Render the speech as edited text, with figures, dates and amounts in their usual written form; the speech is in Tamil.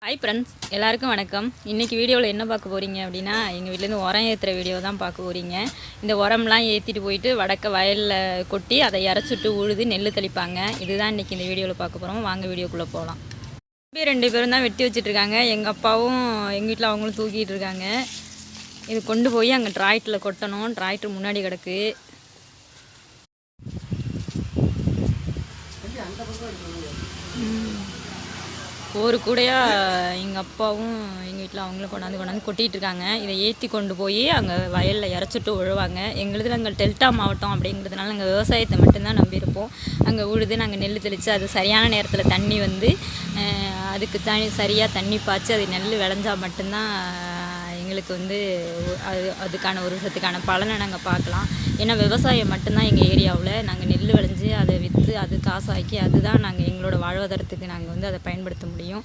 ஹாய் ஃப்ரெண்ட்ஸ், எல்லாருக்கும் வணக்கம். இன்றைக்கி வீடியோவில் என்ன பார்க்க போகிறீங்க அப்படின்னா, எங்கள் வீட்டிலேருந்து உரம் ஏற்றுற வீடியோ தான் பார்க்க போகிறீங்க. இந்த உரம்லாம் ஏற்றிட்டு போயிட்டு வடக்க வயலில் கொட்டி அதை இறச்சிட்டு உழுது நெல் தெளிப்பாங்க. இதுதான் இன்றைக்கி இந்த வீடியோவில் பார்க்க போகிறோம். வாங்க வீடியோக்குள்ளே போகலாம். ரெண்டு பேரும் தான் வெட்டி வச்சுட்ருக்காங்க. எங்கள் அப்பாவும் எங்கள் வீட்டில் அவங்களும் தூக்கிட்டு இருக்காங்க. இது கொண்டு போய் அங்கே டிராக்டரில் கொட்டணும். டிராக்டர் முன்னாடி கிடக்கு. ஒரு கூடையாக எங்கள் அப்பாவும் எங்கள் வீட்டில் அவங்களும் கொண்டாந்து கொட்டிகிட்டு இருக்காங்க. இதை ஏற்றி கொண்டு போய் அங்கே வயலில் இறச்சிட்டு உழுவாங்க. எங்களுது நாங்கள் டெல்டா மாவட்டம் அப்படிங்கிறதுனால நாங்கள் விவசாயத்தை மட்டும்தான் நம்பியிருப்போம். அங்கே உழுது நாங்கள் நெல் தெளித்து அது சரியான நேரத்தில் தண்ணி வந்து அதுக்கு சரியாக தண்ணி பாய்ச்சி அது நெல் விளைஞ்சால் மட்டும்தான் எங்களுக்கு வந்து அதுக்கான ஒரு வருஷத்துக்கான பலனை நாங்கள் பார்க்கலாம். ஏன்னா விவசாயம் மட்டும்தான் எங்கள் ஏரியாவில். நாங்கள் நெல் விளைஞ்சி அதை விற்று அது காசாக்கி அதுதான் நாங்கள் எங்களோட வாழ்வாதாரத்துக்கு நாங்கள் வந்து அதை பயன்படுத்த முடியும்.